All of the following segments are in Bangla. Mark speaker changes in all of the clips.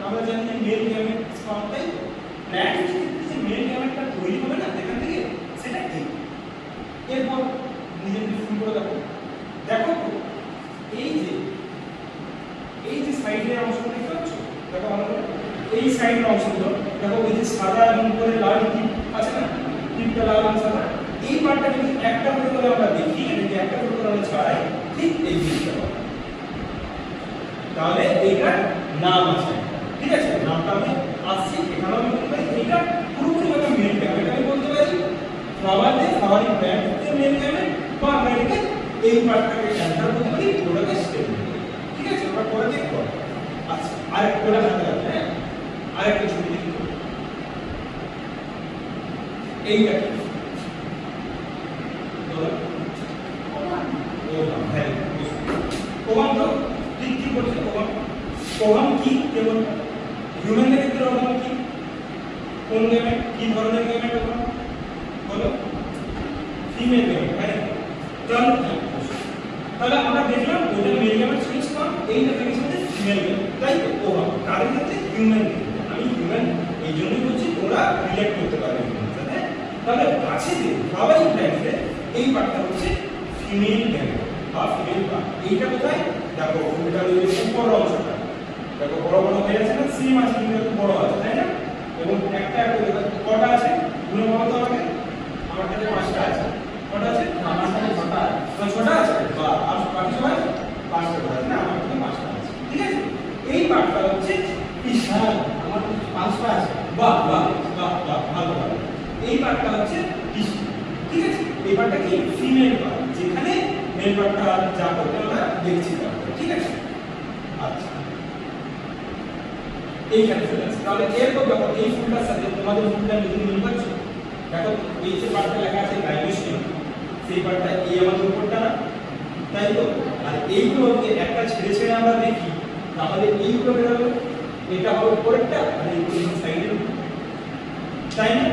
Speaker 1: আমরা জানি যে মেল গ্যামেট স্পার্ম, তাই তো প্ল্যান্টের ক্ষেত্রে যে মেল গ্যামেটটা তৈরি হবে না এখান থেকে, সেটা এই। এরপর নিজে নিজে ফুল করে দেখো, দেখো তো এই যে সাইডের অংশটা দেখতে পাচ্ছ, দেখো ভালো করে এই সাইডের অংশগুলো দেখো, এই যে সাদা এবং করে লাল টিপ আছে না, টিপটা লাল এবং সাদা, এই পার্টটা যদি একটা করে আমরা দেখি, এটাকে একটা করে আমরা ছাড়াই, ঠিক এই জিনিসটা পাবো। তাহলে এইটার নাম আছে, ঠিক আছে, নামটা আমি আসছি এখানে আমি বলতে পারি এইটা পুরোপুরি ভাবে মেল গ্যামেট আমি বলতে পারি, ফ্লাওয়ারে ফ্লাওয়ারিং প্ল্যান্টে মেল গ্যামেট, বা আমরা এটাকে এই পার্টটাকে ক্যান্সার বলতে পারি, ওটাকে স্টেম, ঠিক আছে, ওটা পরে দেখব। আচ্ছা আরেকটা করে হাতে আছে, হ্যাঁ আরেকটা ছবি দেখি, এইটা কি ওভাম তো ঠিক কি বলছে, ওভাম কি কেবল হিউম্যানের ক্ষেত্রে ওভাম কি, কোন গ্যামেট, কি ধরনের গ্যামেট ওভাম বলো, ফিমেল গ্যামেট, তাই তাহলে আমরা দেখলাম ওটা মেল গ্যামেট সুইচ কম, এইটা থেকে সাথে ফিমেল গ্যামেট, তাই তো ওভাম কাদের ক্ষেত্রে, হিউম্যান, আমি হিউম্যান এই জন্যই বলছি ওরা রিলেট করতে পারবে সাথে। তাহলে গাছে যে ফ্লাওয়ারিং প্ল্যান্টে এই পার্টটা হচ্ছে ফিমেল গ্যামেট বা ফিমেল পার্ট, এইটা কোথায় দেখো, ফুলটা রয়েছে উপর অংশটা, দেখো বড় বড় হয়ে আছে না, সেম আছে কিন্তু একটু বড় আছে, তাই না, এবং একটা করে কটা আছে গুলো বলো তো আমাকে, আমার কাছে 5টা আছে, কটা আছে, আমার কাছে 6টা আছে, 6টা আছে, বা আর বাকি সবাই 5টা আছে না, আমার কাছে 5টা আছে, ঠিক আছে। এই পার্টটা হচ্ছে বিশাল, আমার কাছে 5টা আছে, বাহ বাহ বাহ বাহ, ভালো ভালো, এই পার্টটা হচ্ছে বিশাল, ঠিক আছে, এই পার্টটা কি ফিমেল পার্ট, যেখানে মেল পার্টটা যা করতে আমরা দেখছি, ঠিক আছে। আচ্ছা এইখানে চলে আসছে, তাহলে এরপর দেখো এই ফুলটার সাথে তোমাদের ফুলটা মিল পাচ্ছে, দেখো এই যে পার্টটা লেখা আছে ডাইমেনশন, সেই পার্টটা এই আমাদের উপরটা না, তাই তো, আর এইগুলোকে একটা ছেড়ে ছেড়ে আমরা দেখি, তাহলে এইগুলো বেরোবে, এটা হবে উপরেরটা আর এই সাইডের, তাই না,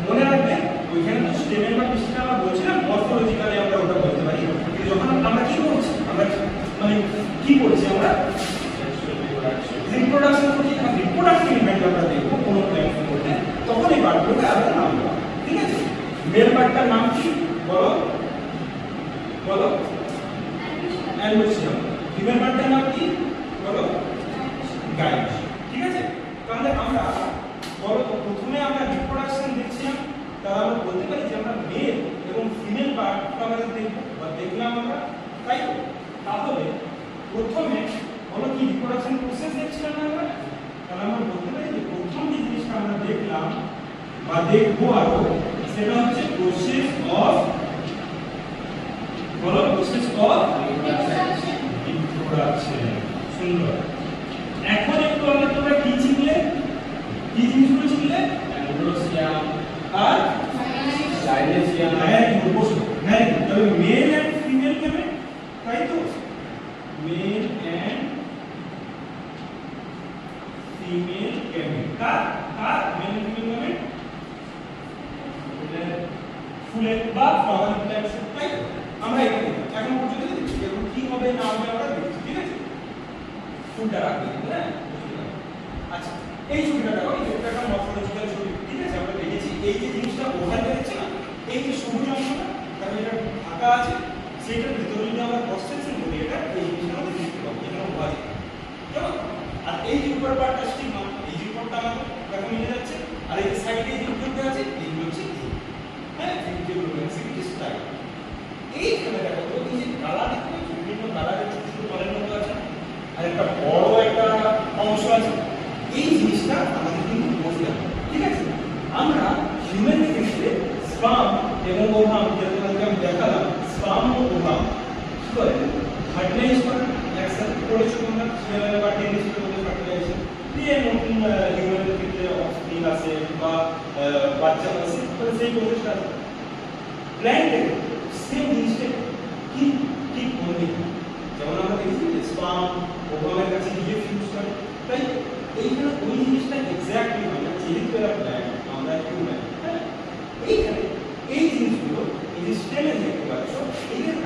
Speaker 1: মনে রাখবে ওইখানে তো স্টেমের বা পিস্টিটা আমরা বলছিলাম, মরফোলজিক্যালি আমরা ওটা বলতে পারি, কিন্তু যখন আমরা কি করছি, আমরা মানে কি করছি, আমরা রিপ্রোডাকশন করছি, আর রিপ্রোডাকশন ইভেন্ট আমরা দেখবো কোনো প্ল্যান্টের মধ্যে, তখন এই পার্টগুলোকে আমরা নাম দেবো, ঠিক আছে। মেল পার্টটার নাম কি বলো, বলো অ্যালবিশিয়াম, ফিমেল পার্টটার নাম কি বলো, গাইড, ঠিক আছে। তাহলে আমরা বলো তো প্রথমে আমরা রিপ্রোডাকশন দেখছিলাম, তাহলে আমরা বলতে পারি যে আমরা মেল এবং ফিমেল পার্টটা আমরা দেখব বা দেখলাম আমরা, তাই তো। তাহলে প্রথমে বলো কি রিপ্রোডাকশন প্রসেস দেখছিলাম না আমরা, তাহলে আমরা বলতে পারি যে প্রথম যে জিনিসটা আমরা দেখলাম বা দেখবো আরো, সেটা হচ্ছে প্রসেস অফ, বলো প্রসেস অফ রিপ্রোডাকশন, সুন্দর। এখন একটু আমরা তোমরা কি চিনলে, কি জিনিসগুলো চিনলে, অ্যান্ড্রোসিয়াম আর সাইলেসিয়াম, হ্যাঁ বসো, হ্যাঁ তবে মেল এন্ড ফিমেল গ্যামেট, তাই তো, মেল এন্ড ফিমেল গ্যামেট, কার মেল এন্ড ফিমেল গ্যামেট, ফুলের বা ফ্লাওয়ারিং প্ল্যান্টস, তাই তো। আমরা এখানে এখন পর্যন্ত দেখছি এখন কি হবে না হবে আমরা দেখছি, ঠিক আছে, ফুলটা রাখবে, হ্যাঁ। আচ্ছা এই ছবিটা দেখো, এটা একটা মরফোলজিক্যাল ছবি, ঠিক আছে, আমরা দেখেছি এই যে জিনিসটা ওভার দেখছি না, এই যে সবুজ অংশটা, তাহলে এটা ঢাকা আছে, সেটার ভিতরে যদি আমরা ক্রস সেকশন করি, এটা এই জিনিসটা আমাদের দেখতে পাবো, এখানে ওভার, কেমন, আর এই যে উপরের পার্টটা স্টিগমা, এই যে উপরটা আমাদের দেখো মিলে যাচ্ছে, আর এই যে সাইডে এই যে উপরটা আছে, এইগুলো হচ্ছে হ্যাঁ যেগুলো ডেনসিটি স্টাইল। এইখানে দেখো তো এই যে কালার দেখতে পাচ্ছ, বিভিন্ন কালারের ছোট ছোট কলের মতো আছে, আর একটা বড় একটা অংশ আছে, এই জিনিসটা আমাদের কিন্তু বলতে হবে, ঠিক আছে। আমরা হিউম্যান ক্ষেত্রে স্পার্ম এবং ওভাম, যেটাকে আমি দেখালাম, স্পার্ম ও ওভাম কি করে ফার্টিলাইজ করে, একসাথে করেছো তোমরা বা টেনিসের মধ্যে ফার্টিলাইজেশন দিয়ে নতুন হিউম্যানের ক্ষেত্রে অফস্প্রিং আসে বা বাচ্চা আসে, তাহলে সেই প্রসেসটা আছে। প্ল্যান্টে সেম জিনিসটা কি ঠিক করবে, যেমন আমরা দেখছি যে স্পার্ম ওভামের কাছে গিয়ে ফিউজ করে, তাই এইখানে ওই জিনিসটা এক্স্যাক্টলি হয় না, যেহেতু এরা প্ল্যান্ট আমরা হিউম্যান, হ্যাঁ। এইখানে এই জিনিসগুলো এই যে স্টেমে দেখতে পাচ্ছ, এদের